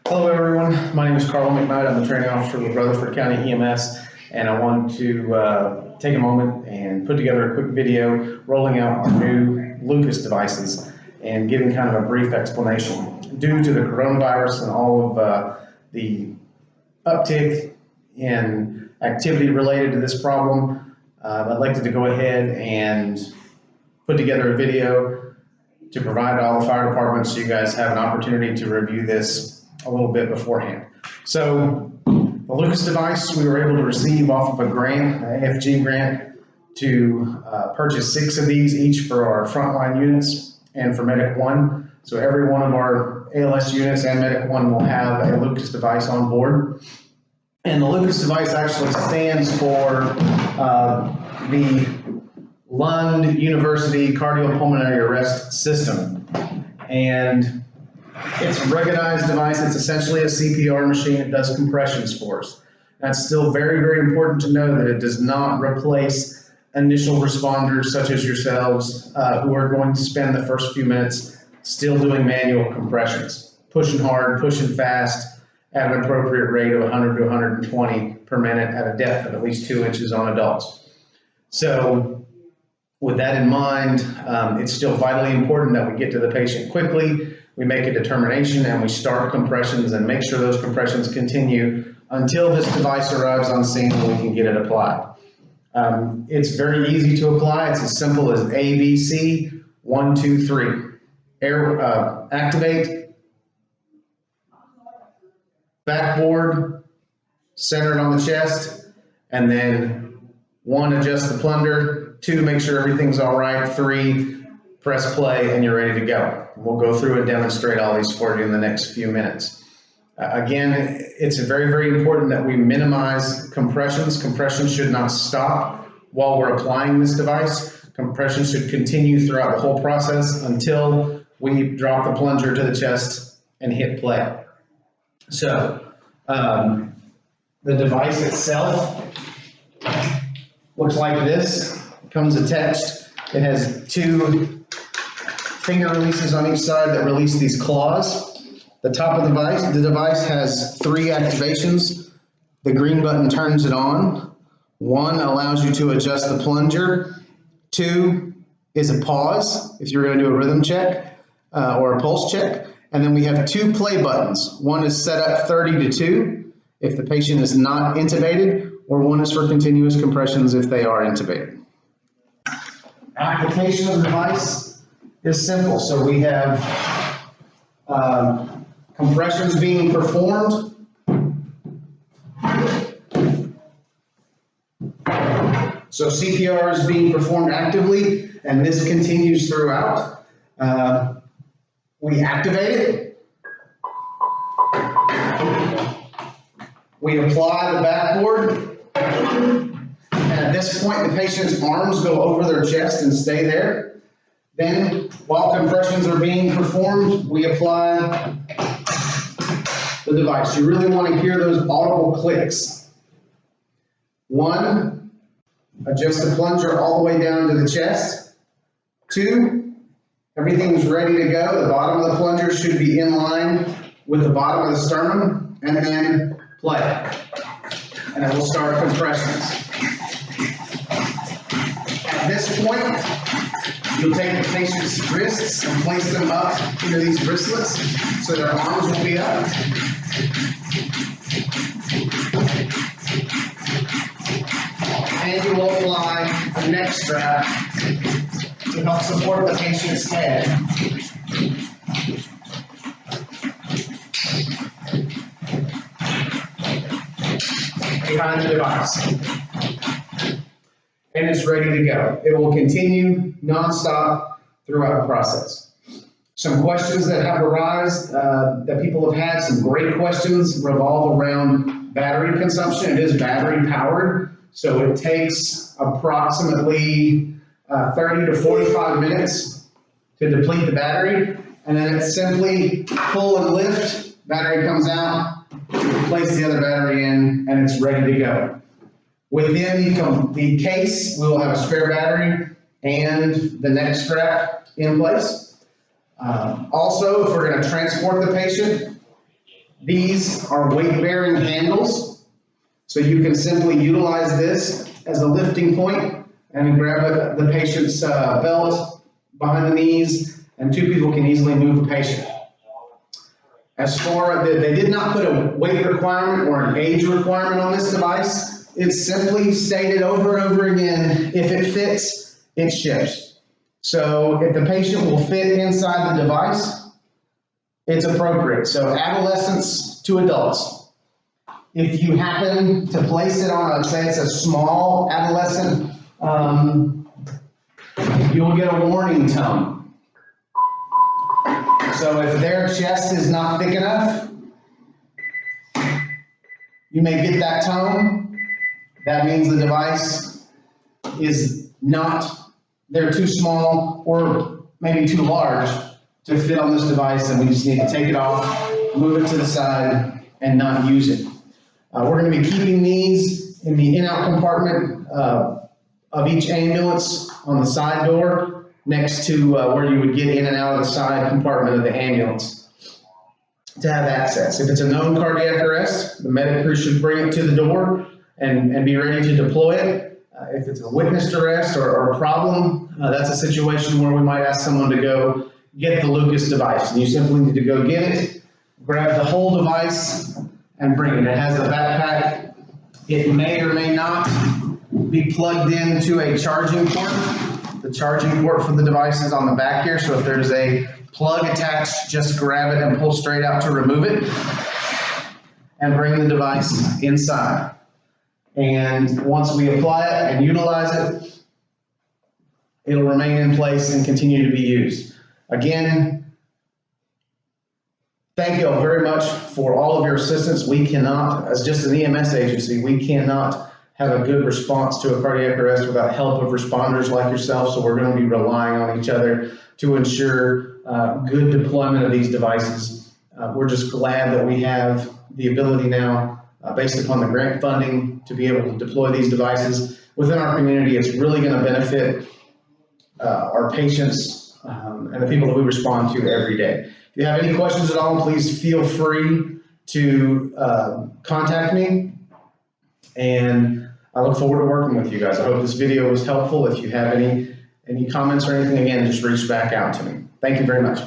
Hello everyone, my name is Carl McKnight. I'm the training officer with Rutherford County EMS, and I want to take a moment and put together a quick video rolling out our new LUCAS devices and giving kind of a brief explanation. Due to the coronavirus and all of the uptick in activity related to this problem, I'd like to go ahead and put together a video to provide all the fire departments so you guys have an opportunity to review this a little bit beforehand. So the LUCAS device, we were able to receive off of a grant, an AFG grant, to purchase 6 of these, each for our frontline units and for Medic 1. So every one of our ALS units and Medic 1 will have a LUCAS device on board. And the LUCAS device actually stands for the Lund University Cardiopulmonary Arrest System. And it's a ruggedized device. It's essentially a CPR machine. It does compressions for us. That's still very, very important to know that it does not replace initial responders such as yourselves who are going to spend the first few minutes still doing manual compressions, pushing hard, pushing fast at an appropriate rate of 100 to 120 per minute at a depth of at least 2 inches on adults. So with that in mind, it's still vitally important that we get to the patient quickly. We make a determination and we start compressions and make sure those compressions continue until this device arrives on scene and we can get it applied. It's very easy to apply. It's as simple as A, B, C, 1, 2, 3. Activate, backboard, centered on the chest, and then 1, adjust the plunger, 2, make sure everything's all right, 3, press play, and you're ready to go. We'll go through and demonstrate all these for you in the next few minutes. Again, it's very, very important that we minimize compressions. Compressions should not stop while we're applying this device. Compressions should continue throughout the whole process until we drop the plunger to the chest and hit play. So, the device itself looks like this. It comes attached. It has 2 finger releases on each side that release these claws. The top of the device has 3 activations. The green button turns it on. 1 allows you to adjust the plunger. 2 is a pause if you're going to do a rhythm check or a pulse check. And then we have 2 play buttons. 1 is set up 30 to 2 if the patient is not intubated, or 1 is for continuous compressions if they are intubated. Application of the device is simple. So we have compressions being performed. So CPR is being performed actively, and this continues throughout. We activate it. We apply the backboard. And at this point, the patient's arms go over their chest and stay there. Then, while compressions are being performed, we apply the device. You really want to hear those audible clicks. 1, adjust the plunger all the way down to the chest. 2, everything's ready to go. The bottom of the plunger should be in line with the bottom of the sternum, and then play. And it will start compressions. At this point, you'll take the patient's wrists and place them up into these wristlets so their arms will be up. And you will apply a neck strap to help support the patient's head. Behind the device. And it's ready to go. It will continue nonstop throughout the process. Some questions that have arisen, that people have had, some great questions revolve around battery consumption. It is battery powered, so it takes approximately 30 to 45 minutes to deplete the battery, and then it's simply pull and lift, battery comes out, place the other battery in, and it's ready to go. Within the case, we will have a spare battery and the neck strap in place. Also, if we're going to transport the patient, These are weight-bearing handles, so you can simply utilize this as a lifting point and grab the patient's belt behind the knees, and two people can easily move a patient. As far as they did not put a weight requirement or an age requirement on this device, it's simply stated over and over again, if it fits, it ships. So if the patient will fit inside the device, it's appropriate. So adolescents to adults. If you happen to place it on, let's say it's a small adolescent, you'll get a warning tone. So if their chest is not thick enough, you may get that tone. That means the device is not, they're too small or maybe too large to fit on this device, and we just need to take it off, move it to the side, and not use it. We're going to be keeping these in the in-out compartment of each ambulance on the side door, next to where you would get in and out of the side compartment of the ambulance to have access. If it's a known cardiac arrest, the medic crew should bring it to the door and be ready to deploy it. If it's a witnessed arrest or a problem, that's a situation where we might ask someone to go get the Lucas device. And you simply need to go get it, grab the whole device, and bring it. It has a backpack. It may or may not be plugged into a charging port. The charging port for the device is on the back here, so if there's a plug attached, just grab it and pull straight out to remove it, and bring the device inside. And once we apply it and utilize it, it'll remain in place and continue to be used. Again, thank you all very much for all of your assistance. We cannot, as just an EMS agency, we cannot have a good response to a cardiac arrest without help of responders like yourself, so we're going to be relying on each other to ensure good deployment of these devices. We're just glad that we have the ability now, based upon the grant funding, to be able to deploy these devices within our community. It's really going to benefit our patients and the people that we respond to every day. If you have any questions at all, please feel free to contact me, and I look forward to working with you guys. I hope this video was helpful. If you have any comments or anything, again, just reach back out to me. Thank you very much.